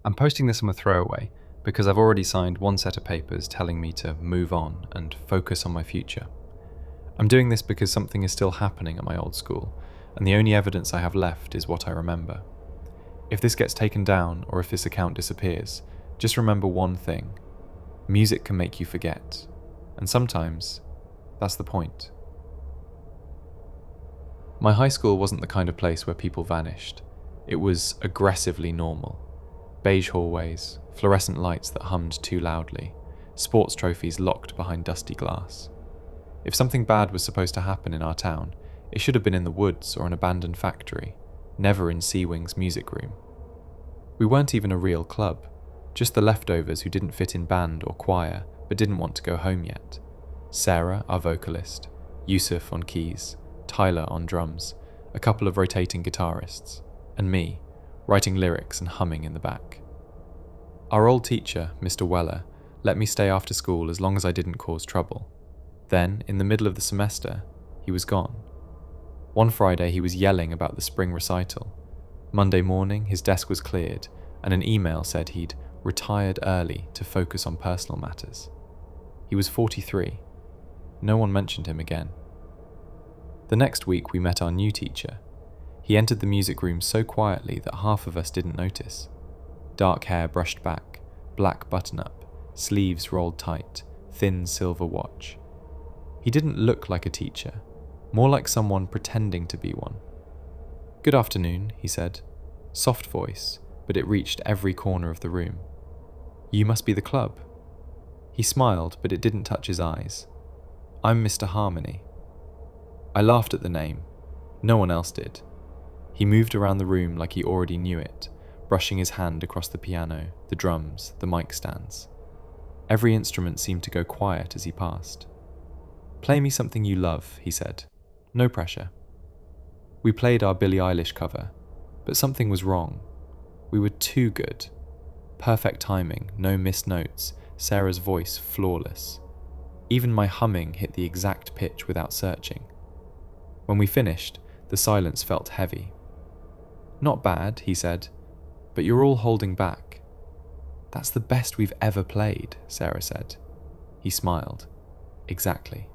I'm posting this on a throwaway because I've already signed one set of papers telling me to move on and focus on my future. I'm doing this because something is still happening at my old school, and the only evidence I have left is what I remember. If this gets taken down or if this account disappears, just remember one thing. Music can make you forget, and sometimes that's the point. My high school wasn't the kind of place where people vanished. It was aggressively normal. Beige hallways, fluorescent lights that hummed too loudly, sports trophies locked behind dusty glass. If something bad was supposed to happen in our town, it should have been in the woods or an abandoned factory, never in C-Wing's music room. We weren't even a real club, just the leftovers who didn't fit in band or choir but didn't want to go home yet. Sarah, our vocalist, Yusuf on keys, Tyler on drums, a couple of rotating guitarists, and me, writing lyrics and humming in the back. Our old teacher, Mr. Weller, let me stay after school as long as I didn't cause trouble. Then, in the middle of the semester, he was gone. One Friday he was yelling about the spring recital. Monday morning his desk was cleared, and an email said he'd retired early to focus on personal matters. He was 43. No one mentioned him again. The next week we met our new teacher. He entered the music room so quietly that half of us didn't notice. Dark hair brushed back, black button-up, sleeves rolled tight, thin silver watch. He didn't look like a teacher, more like someone pretending to be one. "Good afternoon," he said. Soft voice, but it reached every corner of the room. "You must be the club." He smiled, but it didn't touch his eyes. "I'm Mr. Harmony." I laughed at the name. No one else did. He moved around the room like he already knew it, brushing his hand across the piano, the drums, the mic stands. Every instrument seemed to go quiet as he passed. "Play me something you love," he said. "No pressure." We played our Billie Eilish cover, but something was wrong. We were too good. Perfect timing, no missed notes, Sarah's voice flawless. Even my humming hit the exact pitch without searching. When we finished, the silence felt heavy. "Not bad," he said, "but you're all holding back." "That's the best we've ever played," Sarah said. He smiled. "Exactly."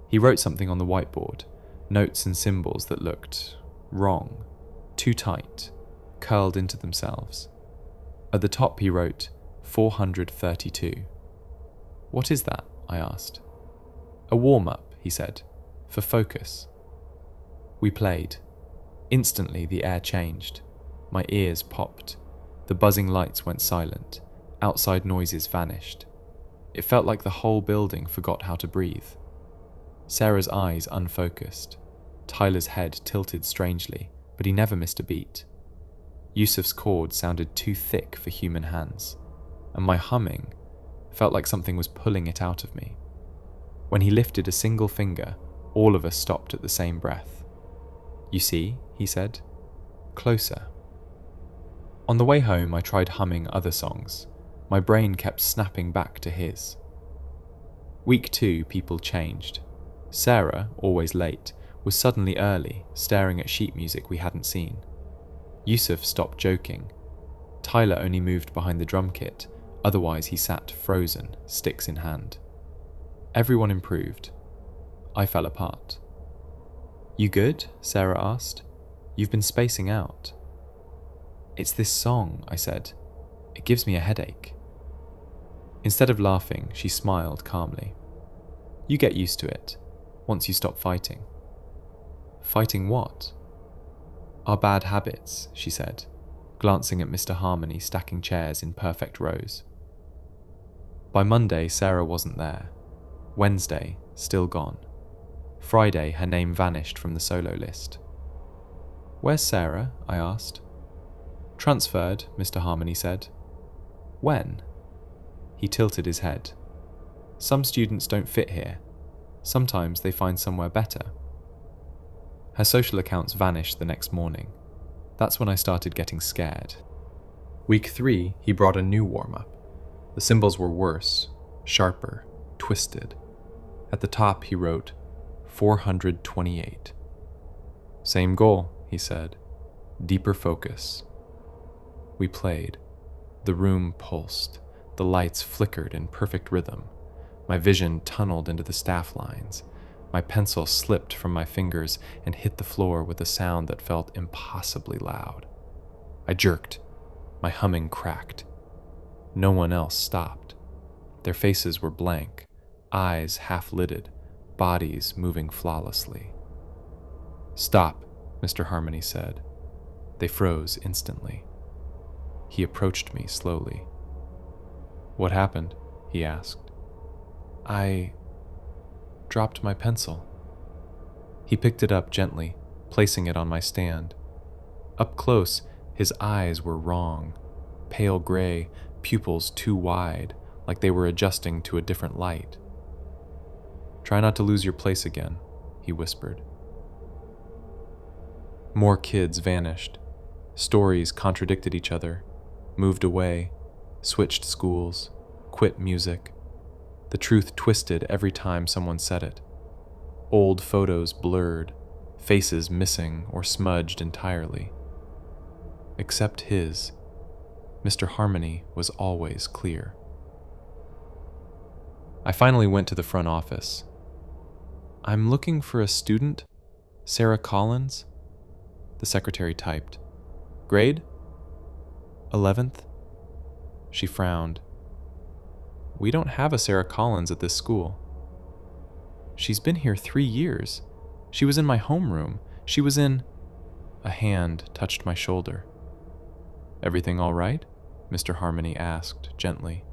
He wrote something on the whiteboard, notes and symbols that looked wrong, too tight, curled into themselves. At the top he wrote 432. "What is that?" I asked. "A warm-up," he said, "for focus." We played. Instantly the air changed. My ears popped. The buzzing lights went silent. Outside noises vanished. It felt like the whole building forgot how to breathe. Sarah's eyes unfocused. Tyler's head tilted strangely, but he never missed a beat. Yusuf's chord sounded too thick for human hands, and my humming felt like something was pulling it out of me. When he lifted a single finger, all of us stopped at the same breath. "You see," he said. "Closer." On the way home I tried humming other songs. My brain kept snapping back to his. Week 2, people changed. Sarah, always late, was suddenly early, staring at sheet music we hadn't seen. Yusuf stopped joking. Tyler only moved behind the drum kit, otherwise he sat frozen, sticks in hand. Everyone improved. I fell apart. "You good?" Sarah asked. "You've been spacing out." "It's this song," I said. "It gives me a headache." Instead of laughing, she smiled calmly. "You get used to it, once you stop fighting." "Fighting what?" "Our bad habits," she said, glancing at Mr. Harmony stacking chairs in perfect rows. By Monday, Sarah wasn't there. Wednesday, still gone. Friday, her name vanished from the solo list. "Where's Sarah?" I asked. "Transferred," Mr. Harmony said. "When?" He tilted his head. "Some students don't fit here. Sometimes they find somewhere better." Her social accounts vanished the next morning. That's when I started getting scared. Week 3, he brought a new warm-up. The symbols were worse, sharper, twisted. At the top he wrote 428. "Same goal," he said. "Deeper focus." We played. The room pulsed. The lights flickered in perfect rhythm. My vision tunneled into the staff lines. My pencil slipped from my fingers and hit the floor with a sound that felt impossibly loud. I jerked. My humming cracked. No one else stopped. Their faces were blank, eyes half-lidded, bodies moving flawlessly. "Stop," Mr. Harmony said. They froze instantly. He approached me slowly. "What happened?" he asked. "I dropped my pencil." He picked it up gently, placing it on my stand. Up close, his eyes were wrong, pale gray, pupils too wide, like they were adjusting to a different light. "Try not to lose your place again," he whispered. More kids vanished. Stories contradicted each other, moved away, switched schools, quit music. The truth twisted every time someone said it. Old photos blurred, faces missing or smudged entirely. Except his. Mr. Harmony was always clear. I finally went to the front office. "I'm looking for a student, Sarah Collins," the secretary typed. "Grade?" "11th." She frowned. "We don't have a Sarah Collins at this school." "She's been here 3 years. She was in my homeroom. She was in..." A hand touched my shoulder. "Everything all right?" Mr. Harmony asked gently.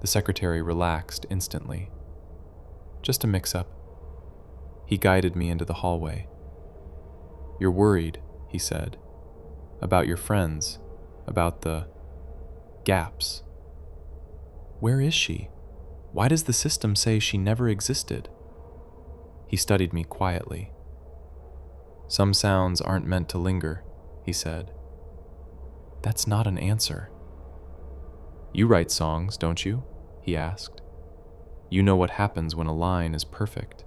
The secretary relaxed instantly. "Just a mix-up." He guided me into the hallway. "You're worried," he said, "about your friends, about the gaps. Where is she? Why does the system say she never existed?" He studied me quietly. "Some sounds aren't meant to linger," he said. "That's not an answer." "You write songs, don't you?" he asked. "You know what happens when a line is perfect.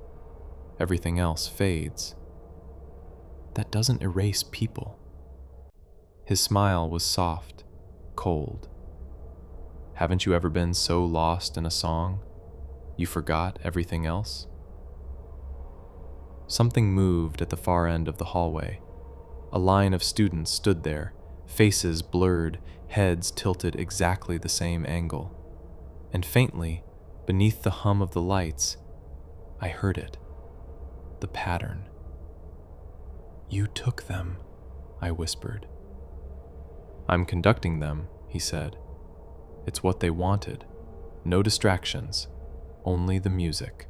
Everything else fades." "That doesn't erase people." His smile was soft, cold. "Haven't you ever been so lost in a song, you forgot everything else?" Something moved at the far end of the hallway. A line of students stood there, faces blurred, heads tilted exactly the same angle. And faintly, beneath the hum of the lights, I heard it. The pattern. "You took them," I whispered. "I'm conducting them," he said. "It's what they wanted. No distractions, only the music."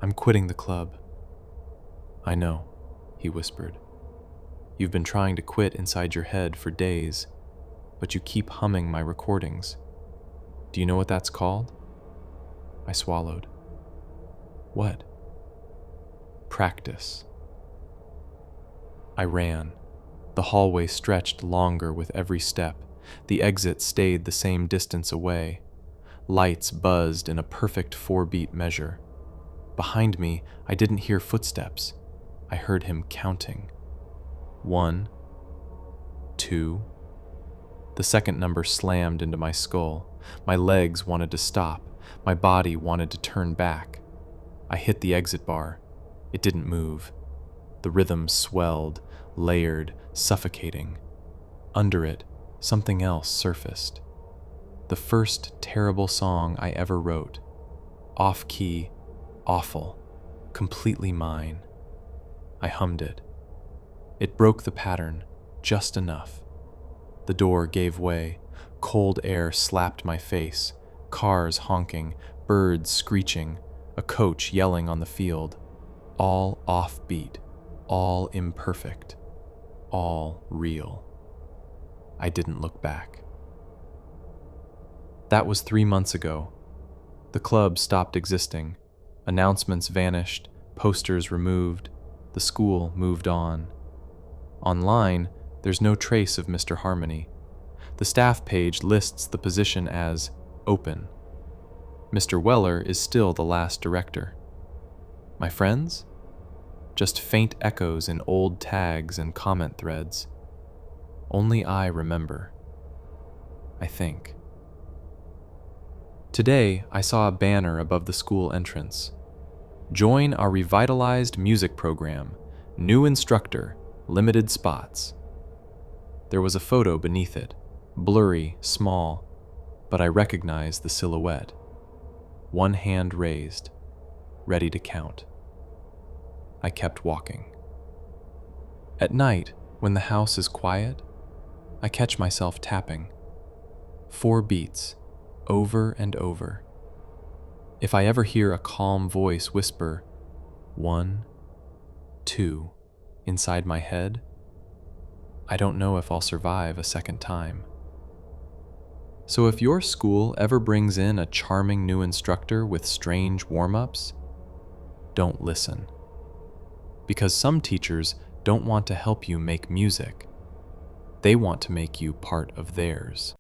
"I'm quitting the club." "I know," he whispered. "You've been trying to quit inside your head for days, but you keep humming my recordings. Do you know what that's called?" I swallowed. "What?" "Practice." I ran. The hallway stretched longer with every step. The exit stayed the same distance away. Lights buzzed in a perfect 4-beat measure. Behind me, I didn't hear footsteps. I heard him counting. 1, 2. The second number slammed into my skull. My legs wanted to stop. My body wanted to turn back. I hit the exit bar. It didn't move. The rhythm swelled, layered, suffocating. Under it, something else surfaced. The first terrible song I ever wrote. Off-key, awful, completely mine. I hummed it. It broke the pattern, just enough. The door gave way. Cold air slapped my face. Cars honking, birds screeching, a coach yelling on the field. All offbeat, all imperfect, all real. I didn't look back. That was 3 months ago. The club stopped existing. Announcements vanished, posters removed. The school moved on. Online, there's no trace of Mr. Harmony. The staff page lists the position as open. Mr. Weller is still the last director. My friends? Just faint echoes in old tags and comment threads. Only I remember. I think. Today, I saw a banner above the school entrance. Join our revitalized music program. New instructor, limited spots. There was a photo beneath it, blurry, small, but I recognized the silhouette. One hand raised, ready to count. I kept walking. At night, when the house is quiet, I catch myself tapping. 4 beats, over and over. If I ever hear a calm voice whisper, 1, 2, inside my head, I don't know if I'll survive a second time. So if your school ever brings in a charming new instructor with strange warm-ups, don't listen. Because some teachers don't want to help you make music. They want to make you part of theirs.